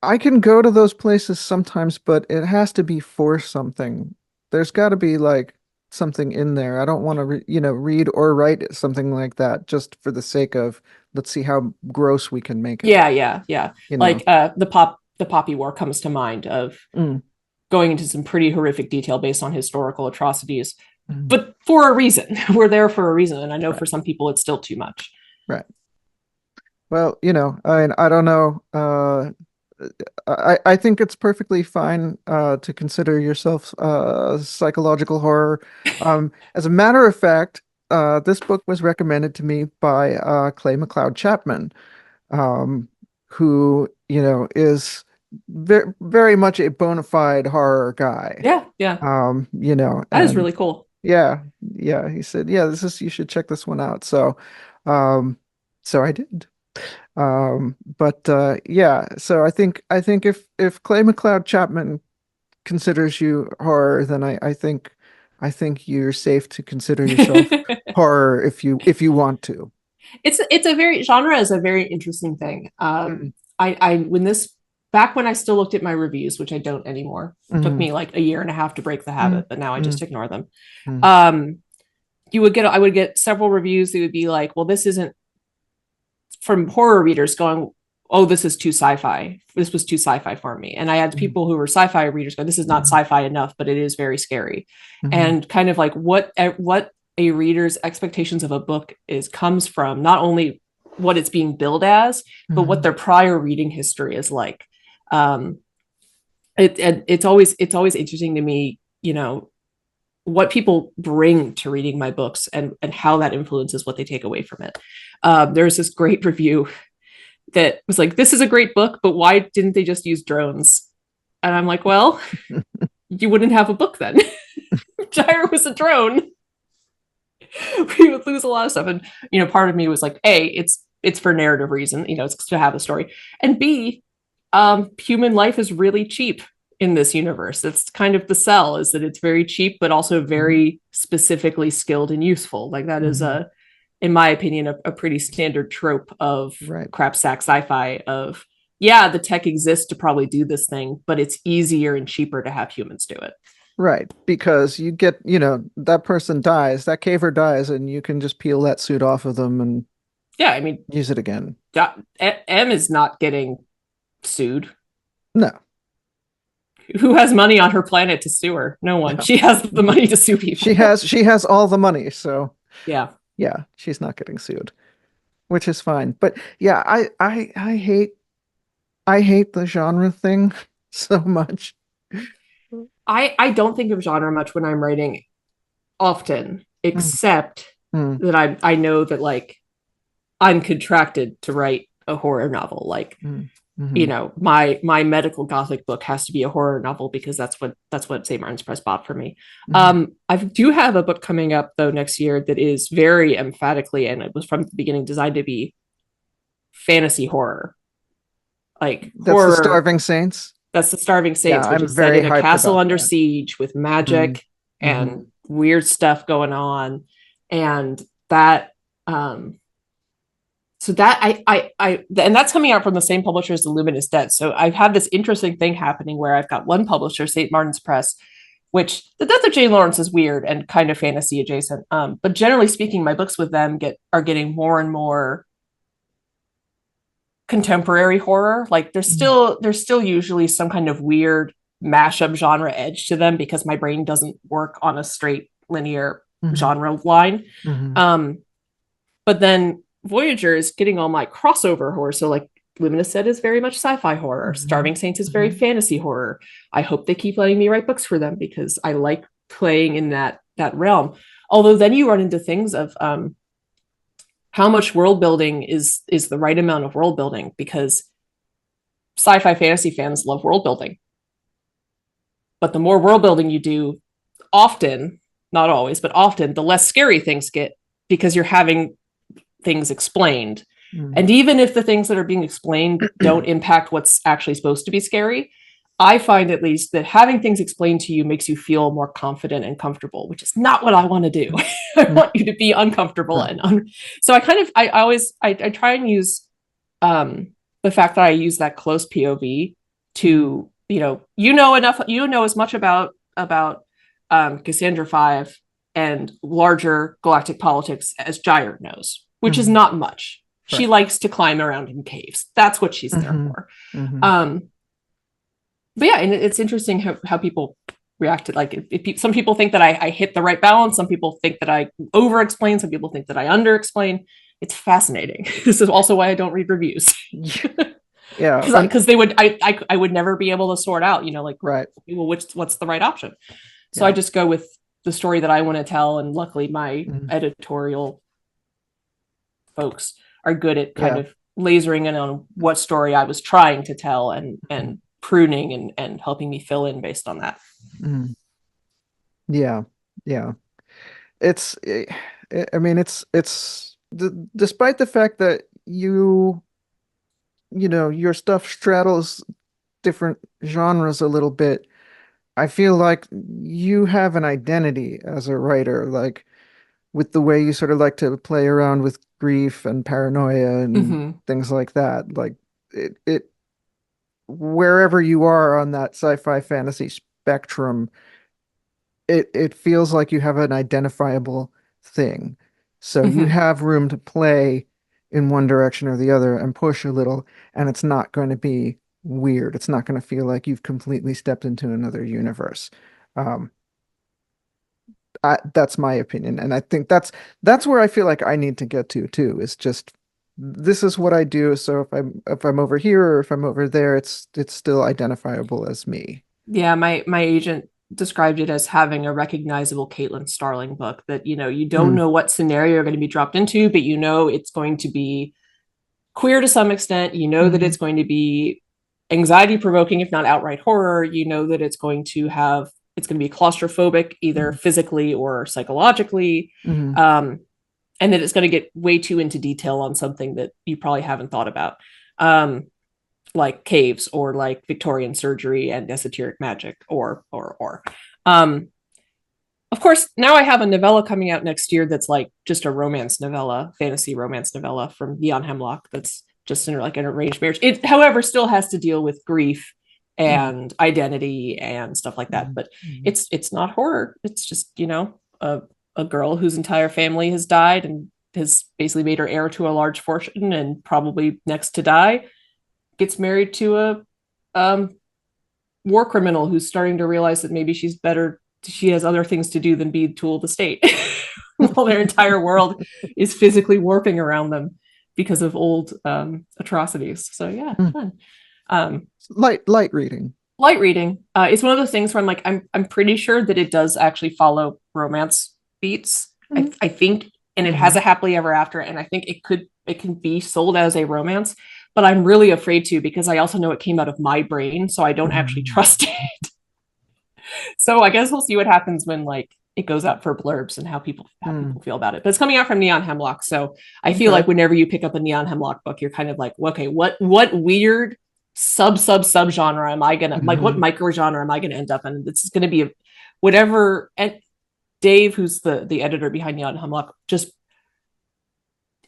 I can go to those places sometimes, but it has to be for something. There's got to be like something in there. I don't want to read or write something like that just for the sake of let's see how gross we can make it, Yeah. you know. Like the Poppy War comes to mind of Mm, going into some pretty horrific detail based on historical atrocities, mm, but for a reason. We're there for a reason, and I know right, for some people it's still too much. right. Well, I mean, I don't know. I think it's perfectly fine to consider yourself psychological horror. As a matter of fact, this book was recommended to me by Clay McLeod Chapman, um, who, is very much a bona fide horror guy. Yeah, that is And really cool. yeah, yeah, he said, yeah, you should check this one out. Um, so I did. But yeah, so I think if Clay McLeod Chapman considers you horror, then I think you're safe to consider yourself horror if you want to. It's a very genre is a very interesting thing. Mm, I when this back when I still looked at my reviews, which I don't anymore, took mm, me like a year and a half to break the mm, habit, but now I mm, just ignore them. mm, Um, I would get several reviews that would be like, well, this isn't from horror readers going, oh, this is too sci-fi. This was too sci-fi for me. And I had mm, people who were sci-fi readers go, this is not mm, sci-fi enough, but it is very scary. mm, And kind of like what a reader's expectations of a book is comes from not only what it's being billed as, but what Mhm. their prior reading history is like. Um, it's always interesting to me, you know, what people bring to reading my books and how that influences what they take away from it. There's this great review that was like, "This is a great book, but why didn't they just use drones?" And I'm like, "Well, you wouldn't have a book then. Gyre was a drone. We would lose a lot of stuff." And part of me was like, A, it's for narrative reason, it's to have a story, and B, human life is really cheap in this universe. That's kind of the sell, is that it's very cheap, but also Mhm. very specifically skilled and useful. Like that is Mhm. in my opinion, a pretty standard trope of Right. crap sack sci-fi of, yeah, the tech exists to probably do this thing, but it's easier and cheaper to have humans do it. Right. Because you get, that person dies, that caver dies, and you can just peel that suit off of them and Yeah, I mean, use it again. M is not getting sued. No, Who has money on her planet to sue her? No one. no. She has the money to sue She people. has all the money, so Yeah. yeah, she's not getting sued, which is fine. But yeah, I hate the genre thing so much. I don't think of genre much when I'm writing often, Mm, except mm, that I know that like I'm contracted to write a horror novel. Like, mm, mhm, my medical gothic book has to be a horror novel because that's what St. Martin's Press bought for me. mhm. I do have a book coming up though next year that is very emphatically, and it was from the beginning designed to be fantasy horror, like That's the horror. Starving Saints. That's the Starving Yeah, Saints, which I'm is set very in a hyped castle about under that. siege with Mm, magic mhm, and weird stuff going on. And that, um, so that and that's coming out from the same publisher as the Luminous Dead. So I've had this interesting thing happening where I've got one publisher, St. Martin's Press, which the death of Jane Lawrence is weird and kind of fantasy adjacent. But generally speaking, my books with them are getting more and more contemporary horror. Like mm, there's still usually some kind of weird mashup genre edge to them because my brain doesn't work on a straight linear mhm, genre line. mhm, Um, but then Voyager is getting all my crossover horror. So like Luminous Dead is very much sci-fi horror. mhm, Starving Saints is very mhm, fantasy horror. I hope they keep letting me write books for them because I like playing in that realm. Although then you run into things of how much world building is the right amount of world building, because sci-fi fantasy fans love world building, but the more world building you do, often, not always, but often, the less scary things get because you're having things explained. mm. And even if the things that are being explained don't impact what's actually supposed to be scary, I find at least that having things explained to you makes you feel more confident and comfortable, which is not what I want to do. I Mm, want you to be uncomfortable right. so I kind of I always I try and use um the fact that I use that close POV Mm, to, enough, as much about Cassandra 5 and larger galactic politics as Gyre knows, which is mhm, not much. She right. likes to climb around in caves. That's what she's there Mhm, for. mhm, Um, but yeah, and it's interesting how people react to, like, if some people think that I hit the right balance, some people think that I over explain, some people think that I under explain. It's fascinating. This is also why I don't read reviews. Yeah, Because they would I would never be able to sort out, like, right. well, what's the right option. So I Yeah. just go with the story that I want to tell, and luckily my Mhm, editorial folks are good at kind yeah. of lasering in on what story I was trying to tell, and Mhm, pruning and helping me fill in based on that. mhm. Yeah. Yeah. It's I mean despite the fact that your stuff straddles different genres a little bit, I feel like you have an identity as a writer, like with the way you sort of like to play around with grief and paranoia and Mm-hmm. things like that. Like it wherever you are on that sci-fi fantasy spectrum, it feels like you have an identifiable thing. So you Mm-hmm. have room to play in one direction or the other and push a little, and it's not going to be weird. It's not going to feel like you've completely stepped into another universe. Um, that's my opinion, and I think that's where I feel like I need to get to too. Is just this is what I do. So if I'm over here or if I'm over there, it's still identifiable as me. Yeah, my agent described it as having a recognizable Caitlin Starling book that, you don't Mm, know what scenario you're going to be dropped into, but it's going to be queer to some extent. You know that hmm it's going to be anxiety provoking, if not outright horror. You know that it's going to be claustrophobic, either hmm physically or psychologically. hmm Um, and that it's going to get way too into detail on something that you probably haven't thought about. Um, like caves or like Victorian surgery and esoteric magic or. Um, of course, now I have a novella coming out next year that's like just a romance novella, fantasy romance novella from Neon Hemlock that's just in like an arranged marriage. It, however, still has to deal with grief hmm and identity and stuff like that. But hmm it's not horror. It's just, a girl whose entire family has died and has basically made her heir to a large fortune and probably next to die, gets married to a um, war criminal who's starting to realize that maybe she has other things to do than be a tool of the state while their entire world is physically warping around them because of old atrocities. So yeah, Mm. fun. Um, Light reading. Light reading. It's one of those things where I'm pretty sure that it does actually follow romance beats. I think, and it has Mm-hmm. a happily ever after, and I think it can be sold as a romance, but I'm really afraid to because I also know it came out of my brain, so I don't actually trust it. So I guess we'll see what happens when like it goes out for blurbs and how Mm. people feel about it. But it's coming out from Neon Hemlock, so I feel Okay. like whenever you pick up a Neon Hemlock book, you're kind of like, okay, what weird sub genre am I gonna like? What hmm micro genre am I gonna end up in? This is gonna be whatever. And Dave, who's the editor behind Neon Hemlock, just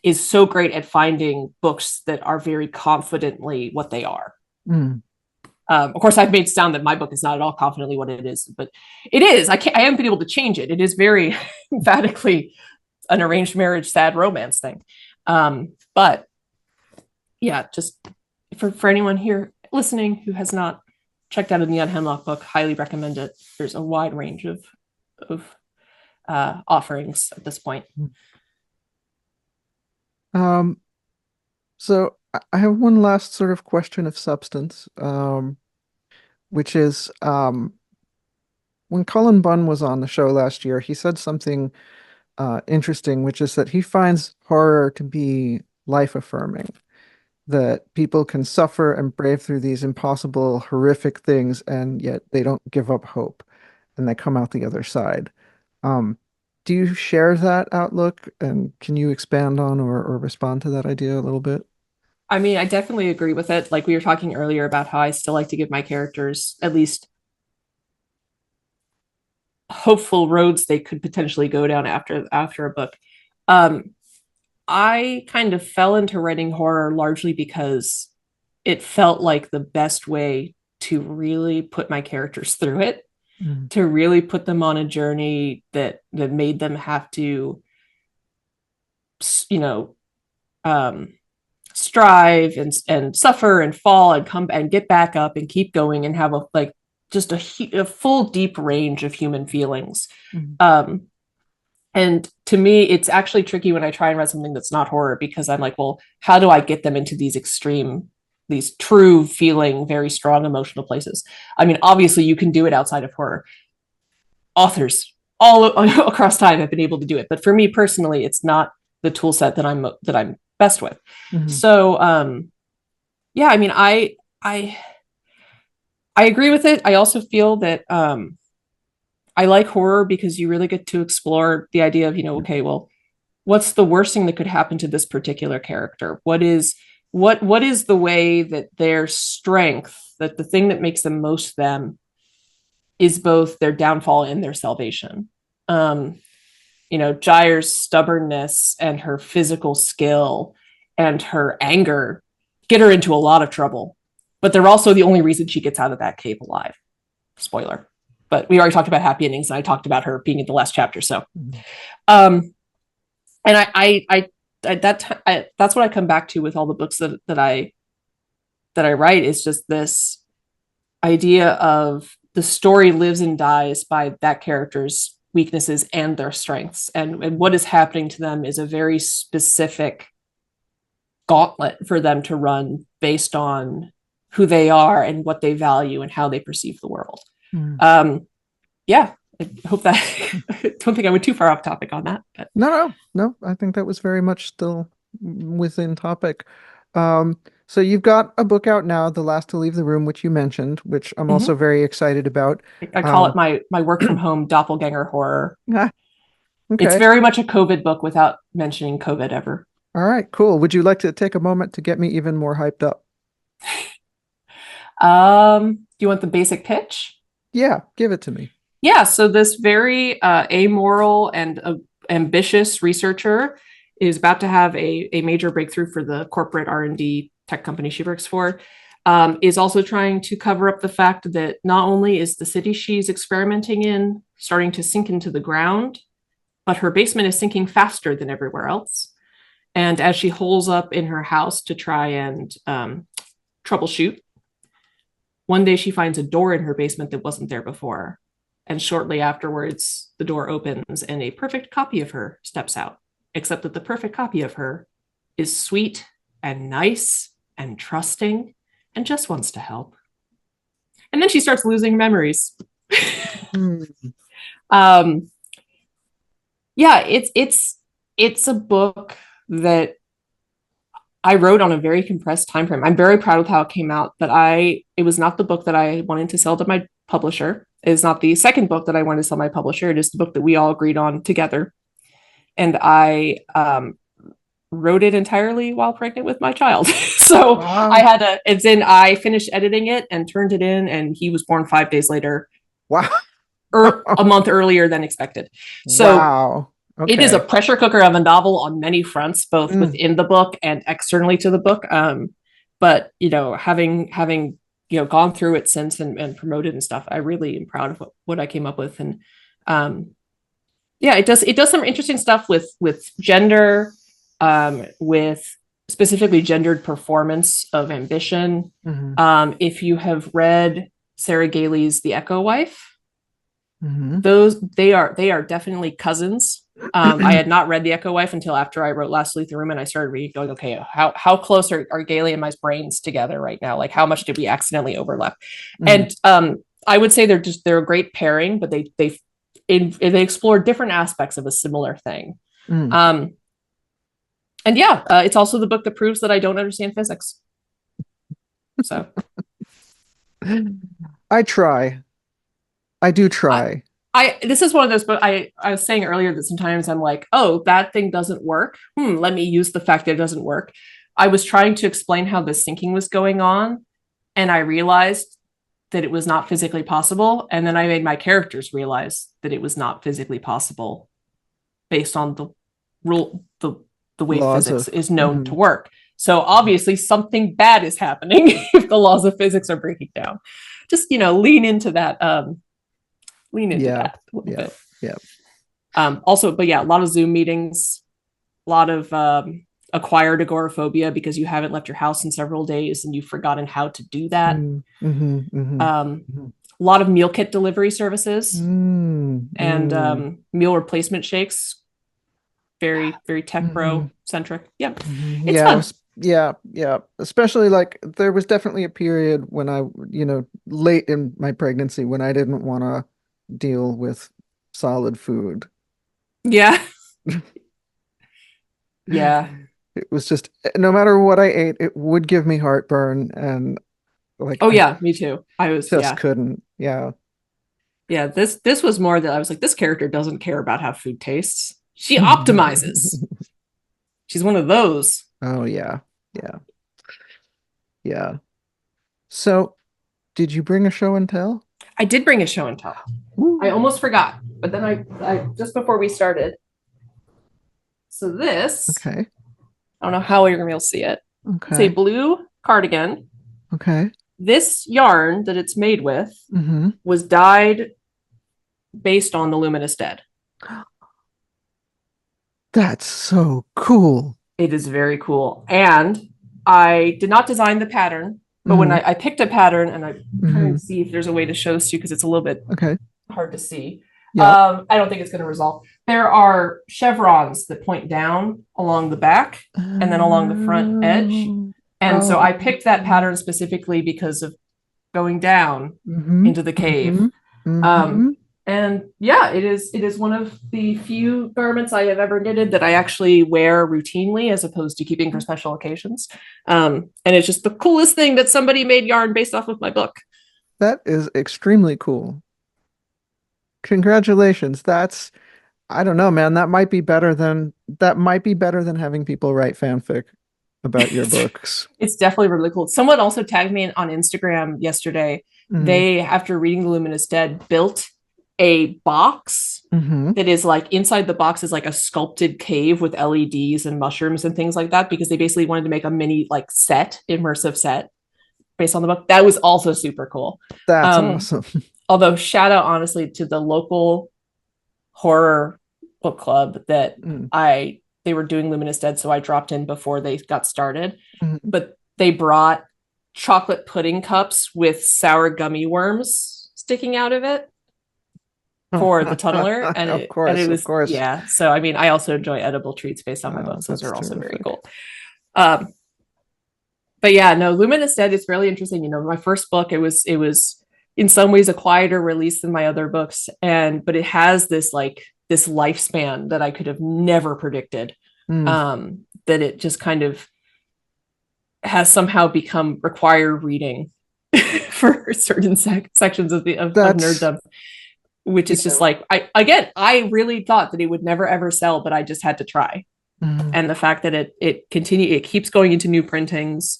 is so great at finding books that are very confidently what they are. Mm. Of course, I've made sound that my book is not at all confidently what it is, but it is. I haven't been able to change it. It is very emphatically an arranged marriage, sad romance thing. But yeah, just for anyone here listening who has not checked out a Neon Hemlock book, highly recommend it. There's a wide range of offerings at this point. Um, so I have one last sort of question of substance, which is when Cullen Bunn was on the show last year, he said something interesting, which is that he finds horror to be life affirming, that people can suffer and brave through these impossible, horrific things, and yet they don't give up hope and they come out the other side. Um, do you share that outlook, and can you expand on or respond to that idea a little bit? I mean, I definitely agree with it. Like we were talking earlier about how I still like to give my characters at least hopeful roads they could potentially go down after a book. Um, I kind of fell into writing horror largely because it felt like the best way to really put my characters through it, Mm, to really put them on a journey that made them have to, you know, um, strive and suffer and fall and come and get back up and keep going and have a like just a full deep range of human feelings. mm, Um, And to me, it's actually tricky when I try and write something that's not horror because I'm like, well, how do I get them into these extreme, these true feeling, very strong emotional places? I mean, obviously, you can do it outside of horror. Authors all across time have been able to do it, but for me personally, it's not the tool set that I'm best with. mhm, So, yeah, I mean, I I agree with it. I also feel that I like horror because you really get to explore the idea of, okay, well, what's the worst thing that could happen to this particular character? What is the way that their strength, that the thing that makes them most them, is both their downfall and their salvation? Um, Gyre's stubbornness and her physical skill and her anger get her into a lot of trouble, but they're also the only reason she gets out of that cave alive. Spoiler. But we already talked about happy endings, and I talked about her being in the last chapter. So, mhm, um, and that's what I come back to with all the books that I write, is just this idea of the story lives and dies by that character's weaknesses and their strengths, and what is happening to them is a very specific gauntlet for them to run based on who they are and what they value and how they perceive the world. Yeah, I hope that I don't think I went too far off topic on that. But. No. I think that was very much still within topic. So you've got a book out now, The Last to Leave the Room, which you mentioned, which I'm also very excited about. I call it my work from home doppelganger horror. Okay. It's very much a COVID book without mentioning COVID ever. All right, cool. Would you like to take a moment to get me even more hyped up? Do you want the basic pitch? Yeah, give it to me. Yeah, so this very amoral and ambitious researcher is about to have a major breakthrough for the corporate R&D tech company she works for, is also trying to cover up the fact that not only is the city she's experimenting in starting to sink into the ground, but her basement is sinking faster than everywhere else. And as she holes up in her house to try and troubleshoot, one day she finds a door in her basement that wasn't there before. And shortly afterwards, the door opens and a perfect copy of her steps out, except that the perfect copy of her is sweet and nice and trusting and just wants to help. And then she starts losing memories. Yeah, it's a book that I wrote on a very compressed time frame. I'm very proud of how it came out, but it was not the book that I wanted to sell to my publisher. It is not the second book that I wanted to sell my publisher. It is the book that we all agreed on together. And I wrote it entirely while pregnant with my child. So wow. I finished editing it and turned it in, and he was born 5 days later. Wow. Or a month earlier than expected. So wow. Okay. It is a pressure cooker of a novel on many fronts, both within the book and externally to the book. But having gone through it since and promoted and stuff, I really am proud of what I came up with. And it does some interesting stuff with gender, with specifically gendered performance of ambition. If you have read Sarah Gailey's The Echo Wife, they are definitely cousins. I had not read The Echo Wife until after I wrote Last to Leave the Room, and I started reading, going, okay, how close are Gailey and my brains together right now? Like, how much did we accidentally overlap? And I would say they're a great pairing, but they explore different aspects of a similar thing. And it's also the book that proves that I don't understand physics. So I do try. This is one of those, but I was saying earlier that sometimes I'm like, oh, that thing doesn't work. Let me use the fact that it doesn't work. I was trying to explain how the sinking was going on, and I realized that it was not physically possible. And then I made my characters realize that it was not physically possible based on the rule, the way physics is known to work. So obviously something bad is happening if the laws of physics are breaking down. Just, lean into that. That a little bit. Yeah. Also, but yeah, a lot of Zoom meetings, a lot of acquired agoraphobia because you haven't left your house in several days and you've forgotten how to do that. A lot of meal kit delivery services and meal replacement shakes. Very, very tech bro centric. Yeah. It's fun. Yeah. Especially like there was definitely a period when I, late in my pregnancy when I didn't want to deal with solid food. Yeah. Yeah. It was just no matter what I ate, it would give me heartburn and like me too. I was just couldn't. Yeah. Yeah, this was more that I was like, this character doesn't care about how food tastes. She optimizes. She's one of those. Oh yeah. So did you bring a show and tell? I did bring a show and tell. Ooh. I almost forgot, but then I just before we started. So this, okay. I don't know how you're gonna be able to see it. Okay. It's a blue cardigan. Okay. This yarn that it's made with was dyed based on the Luminous Dead. That's so cool. It is very cool. And I did not design the pattern, but when I picked a pattern, and I'm trying to see if there's a way to show this to you because it's a little bit hard to see. Yep. I don't think it's going to resolve. There are chevrons that point down along the back and then along the front edge. Oh, And so oh. I picked that pattern specifically because of going down Mm-hmm. into the cave. Mm-hmm. Mm-hmm. Um, and yeah, it is one of the few garments I have ever knitted that I actually wear routinely as opposed to keeping for special occasions. And it's just the coolest thing that somebody made yarn based off of my book. That is extremely cool. Congratulations. I don't know, man. That might be better than having people write fanfic about your books. It's definitely really cool. Someone also tagged me on Instagram yesterday. Mm. They, after reading The Luminous Dead, built a box Mm-hmm. that is like inside the box is like a sculpted cave with LEDs and mushrooms and things like that because they basically wanted to make a mini like set, immersive set based on the book. That was also super cool. That's Um, awesome. although shout out honestly to the local horror book club that Mm. they were doing Luminous Dead, so I dropped in before they got started. Mhm. But they brought chocolate pudding cups with sour gummy worms sticking out of it for the tunneler, and Of it course, of was, course. yeah. So I mean, I also enjoy edible treats based on my Oh, books. Those that's are also very terrific. cool. Um, but yeah, no, Luminous Dead is really interesting. You know, my first book, it was in some ways a quieter release than my other books, and but it has this lifespan that I could have never predicted. Mm. That it just kind of has somehow become required reading for certain sections of That's nerddom, which is just yeah. like I really thought that it would never ever sell, but I just had to try. Mm. And the fact that it keeps going into new printings,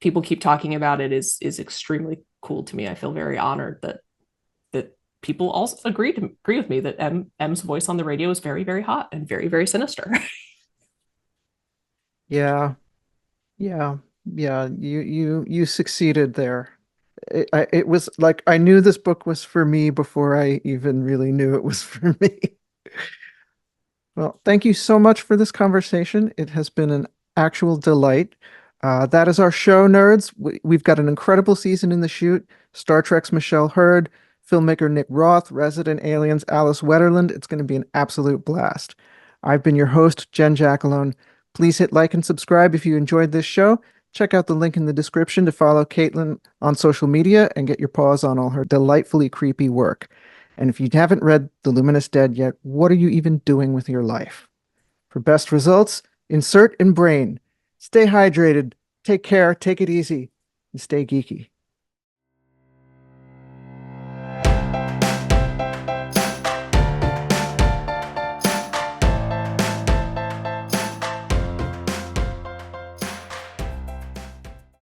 people keep talking about it is extremely cool to me. I feel very honored that people also agree with me that M's voice on the radio is very, very hot and very, very sinister. Yeah. Yeah. Yeah. You succeeded there. It was like I knew this book was for me before I even really knew it was for me. Well, thank you so much for this conversation. It has been an actual delight. That is our show, nerds. We've got an incredible season in the chute. Star Trek's Michelle Hurd, filmmaker Nick Roth, Resident Aliens Alice Wetterland. It's going to be an absolute blast. I've been your host, Jen Jackalone. Please hit like and subscribe if you enjoyed this show. Check out the link in the description to follow Caitlin on social media and get your paws on all her delightfully creepy work. And if you haven't read The Luminous Dead yet, what are you even doing with your life? For best results, insert in brain. Stay hydrated, take care, take it easy, and stay geeky.